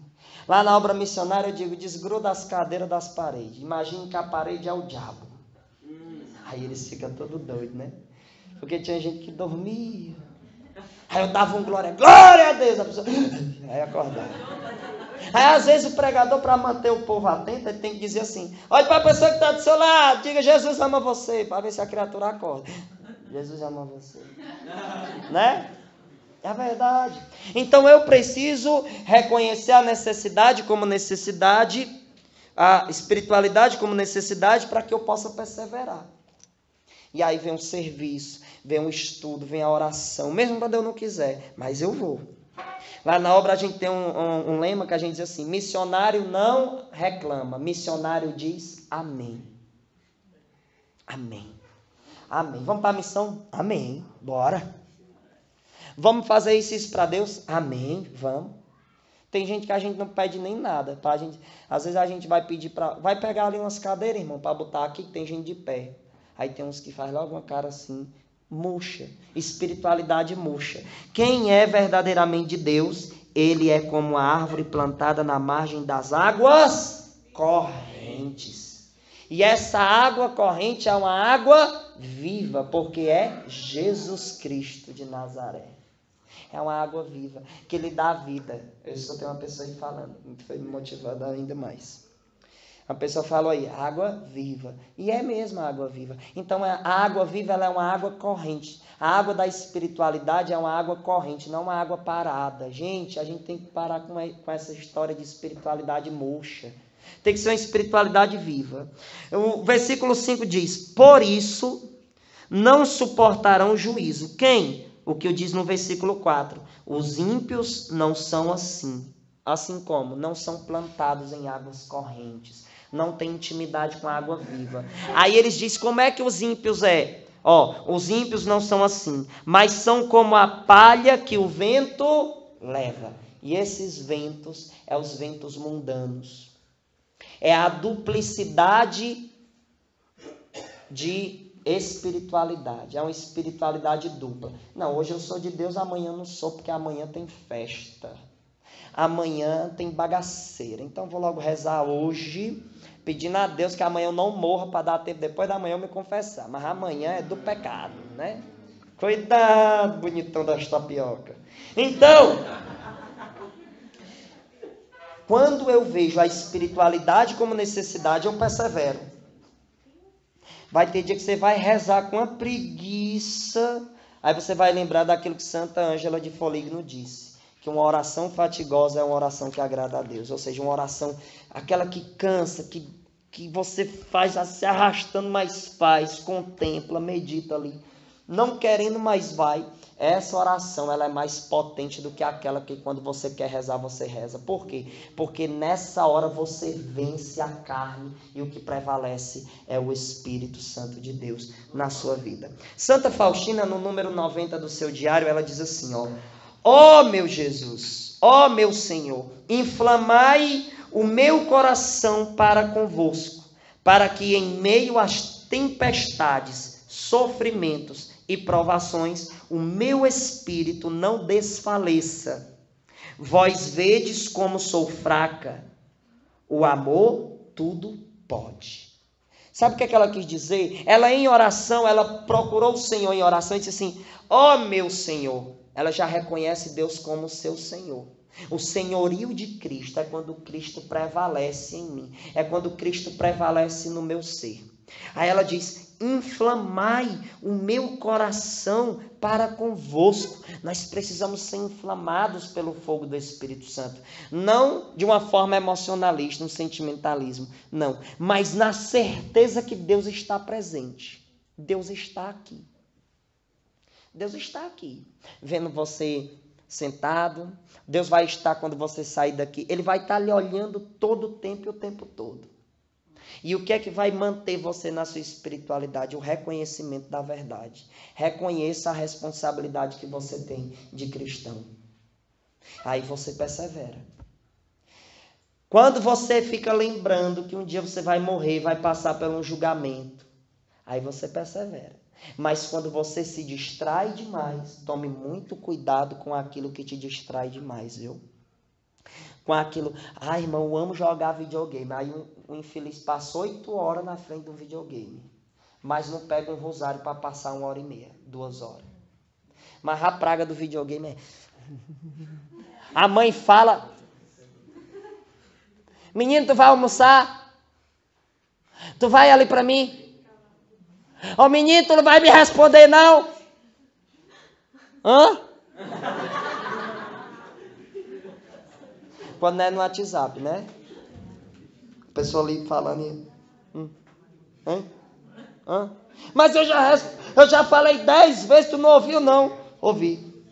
Lá na obra missionária eu digo: desgruda as cadeiras das paredes. Imagine que a parede é o diabo. Aí eles ficam todos doidos, né? Porque tinha gente que dormia. Aí eu dava glória a Deus, a pessoa... Aí acordava. Aí às vezes o pregador, para manter o povo atento, ele tem que dizer assim: olha para a pessoa que está do seu lado, diga: Jesus ama você, para ver se a criatura acorda. Jesus ama você. Né? É verdade. Então eu preciso reconhecer a necessidade como necessidade, a espiritualidade como necessidade, para que eu possa perseverar. E aí vem o serviço, vem o estudo, vem a oração, mesmo quando eu não quiser, mas eu vou. Lá na obra a gente tem um lema que a gente diz assim: missionário não reclama, missionário diz amém. Amém. Amém. Vamos para a missão? Amém. Bora. Vamos fazer isso para Deus? Amém. Vamos. Tem gente que a gente não pede nem nada. Tá? Às vezes a gente vai pedir para... vai pegar ali umas cadeiras, irmão, para botar aqui, que tem gente de pé. Aí tem uns que faz logo uma cara assim, murcha. Espiritualidade murcha. Quem é verdadeiramente de Deus, ele é como a árvore plantada na margem das águas correntes. E essa água corrente é uma água viva, porque é Jesus Cristo de Nazaré. É uma água viva, que lhe dá vida. Eu escutei uma pessoa aí falando, foi me motivando ainda mais. A pessoa falou aí, água viva. E é mesmo a água viva. Então, a água viva ela é uma água corrente. A água da espiritualidade é uma água corrente, não uma água parada. Gente, a gente tem que parar com essa história de espiritualidade murcha. Tem que ser uma espiritualidade viva. O versículo 5 diz, por isso não suportarão juízo. Quem? O que diz no versículo 4. Os ímpios não são assim. Assim como não são plantados em águas correntes. Não tem intimidade com a água viva. Aí eles dizem, como é que os ímpios é? Os ímpios não são assim, mas são como a palha que o vento leva. E esses ventos é os ventos mundanos. É a duplicidade de espiritualidade. É uma espiritualidade dupla. Não, hoje eu sou de Deus, amanhã não sou, porque amanhã tem festa. Amanhã tem bagaceira. Então vou logo rezar hoje, pedindo a Deus que amanhã eu não morra para dar tempo depois da manhã eu me confessar. Mas amanhã é do pecado, né? Cuidado, bonitão das tapioca. Então, quando eu vejo a espiritualidade como necessidade, eu persevero. Vai ter dia que você vai rezar com uma preguiça. Aí você vai lembrar daquilo que Santa Ângela de Foligno disse. Que uma oração fatigosa é uma oração que agrada a Deus. Ou seja, uma oração, aquela que cansa, que você faz se arrastando, mas faz, contempla, medita ali. Não querendo, mas vai. Essa oração ela é mais potente do que aquela que quando você quer rezar, você reza. Por quê? Porque nessa hora você vence a carne e o que prevalece é o Espírito Santo de Deus na sua vida. Santa Faustina, no número 90 do seu diário, ela diz assim, ó meu Jesus, ó meu Senhor, inflamai o meu coração para convosco, para que em meio às tempestades, sofrimentos e provações, o meu espírito não desfaleça. Vós vedes como sou fraca. O amor tudo pode. Sabe o que ela quis dizer? Ela em oração, ela procurou o Senhor em oração e disse assim, ó meu Senhor. Ela já reconhece Deus como seu Senhor. O senhorio de Cristo é quando Cristo prevalece em mim. É quando Cristo prevalece no meu ser. Aí ela diz, inflamai o meu coração para convosco. Nós precisamos ser inflamados pelo fogo do Espírito Santo. Não de uma forma emocionalista, um sentimentalismo. Não, mas na certeza que Deus está presente. Deus está aqui. Deus está aqui, vendo você sentado. Deus vai estar quando você sair daqui. Ele vai estar lhe olhando todo o tempo e o tempo todo. E o que é que vai manter você na sua espiritualidade? O reconhecimento da verdade. Reconheça a responsabilidade que você tem de cristão. Aí você persevera. Quando você fica lembrando que um dia você vai morrer, vai passar por um julgamento, aí você persevera. Mas quando você se distrai demais, tome muito cuidado com aquilo que te distrai demais, viu? Com aquilo, irmão, eu amo jogar videogame. Aí um infeliz passa 8 horas na frente do videogame, mas não pega um rosário para passar 1h30, 2 horas. Mas a praga do videogame é... A mãe fala, menino, tu vai almoçar? Tu vai ali para mim? Ô menino, tu não vai me responder não? Hã? Quando não é no WhatsApp, né? A pessoa ali falando. Mas eu já falei 10 vezes, tu não ouviu não? Ouvi.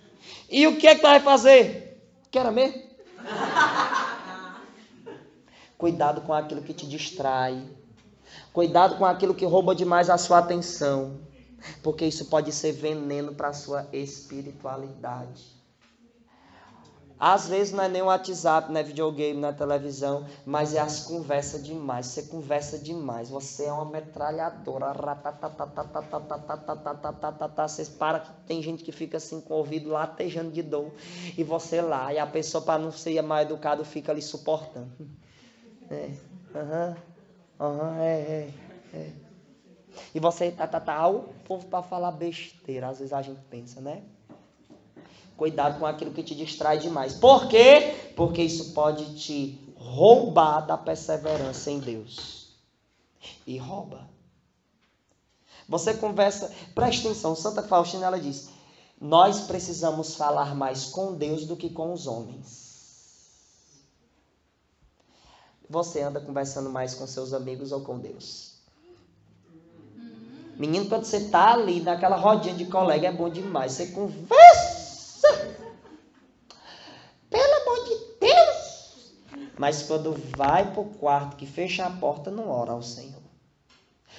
E o que é que tu vai fazer? Quero mesmo? Cuidado com aquilo que te distrai. Cuidado com aquilo que rouba demais a sua atenção. Porque isso pode ser veneno para a sua espiritualidade. Às vezes não é nem o WhatsApp, não é videogame, não é televisão, mas é as conversas demais. Você conversa demais. Você é uma metralhadora. Você para que tem gente que fica assim com o ouvido latejando de dor. E você lá. E a pessoa, para não ser mais educado, fica ali suportando. E você o povo para falar besteira, às vezes a gente pensa, né? Cuidado com aquilo que te distrai demais. Por quê? Porque isso pode te roubar da perseverança em Deus. E rouba. Você conversa, presta atenção, Santa Faustina ela diz, nós precisamos falar mais com Deus do que com os homens. Você anda conversando mais com seus amigos ou com Deus? Menino, quando você está ali naquela rodinha de colega, é bom demais. Você conversa. Pelo amor de Deus. Mas quando vai para o quarto, que fecha a porta, não ora ao Senhor.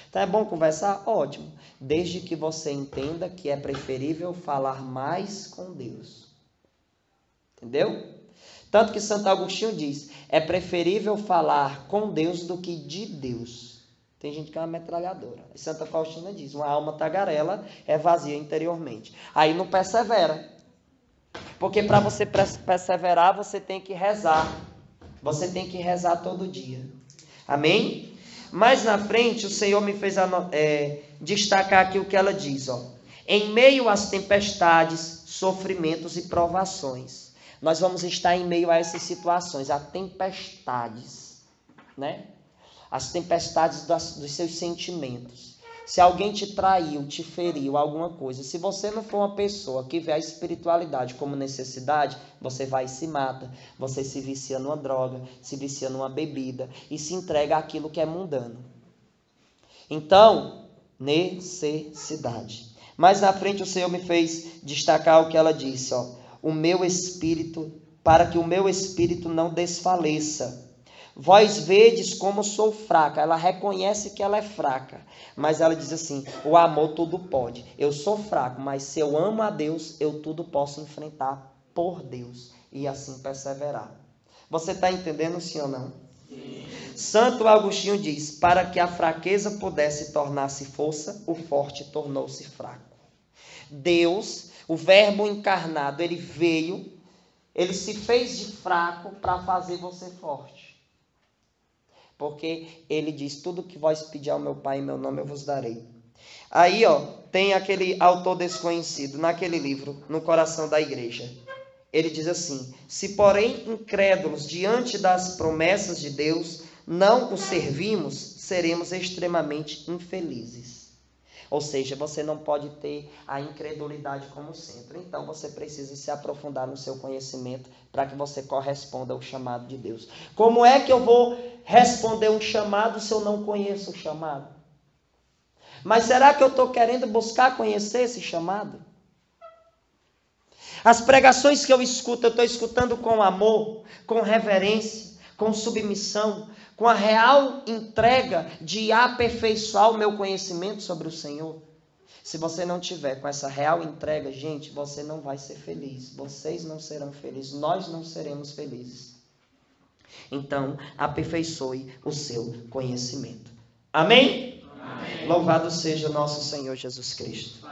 Então é bom conversar? Ótimo. Desde que você entenda que é preferível falar mais com Deus. Entendeu? Tanto que Santo Agostinho diz, é preferível falar com Deus do que de Deus. Tem gente que é uma metralhadora. E Santa Faustina diz, uma alma tagarela é vazia interiormente. Aí não persevera. Porque para você perseverar, você tem que rezar. Você tem que rezar todo dia. Amém? Mais na frente, o Senhor me fez destacar aqui o que ela diz. Ó. Em meio às tempestades, sofrimentos e provações. Nós vamos estar em meio a essas situações, a tempestades, né? As tempestades dos seus sentimentos. Se alguém te traiu, te feriu, alguma coisa, se você não for uma pessoa que vê a espiritualidade como necessidade, você vai e se mata, você se vicia numa droga, se vicia numa bebida e se entrega àquilo que é mundano. Então, necessidade. Mais na frente o Senhor me fez destacar o que ela disse, ó. O meu espírito, para que o meu espírito não desfaleça. Vós vedes como sou fraca. Ela reconhece que ela é fraca, mas ela diz assim, o amor tudo pode. Eu sou fraco, mas se eu amo a Deus, eu tudo posso enfrentar por Deus. E assim perseverar. Você está entendendo, sim ou não? Sim. Santo Agostinho diz, para que a fraqueza pudesse tornar-se força, o forte tornou-se fraco. Deus... O verbo encarnado, ele veio, ele se fez de fraco para fazer você forte. Porque ele diz, tudo que vós pedir ao meu Pai em meu nome eu vos darei. Aí, ó, tem aquele autor desconhecido, naquele livro, No Coração da Igreja. Ele diz assim, se porém incrédulos diante das promessas de Deus, não o servimos, seremos extremamente infelizes. Ou seja, você não pode ter a incredulidade como centro. Então, você precisa se aprofundar no seu conhecimento para que você corresponda ao chamado de Deus. Como é que eu vou responder um chamado se eu não conheço o chamado? Mas será que eu estou querendo buscar conhecer esse chamado? As pregações que eu estou escutando com amor, com reverência, com submissão, com a real entrega de aperfeiçoar o meu conhecimento sobre o Senhor. Se você não tiver com essa real entrega, gente, você não vai ser feliz. Vocês não serão felizes. Nós não seremos felizes. Então, aperfeiçoe o seu conhecimento. Amém? Amém. Louvado seja o nosso Senhor Jesus Cristo.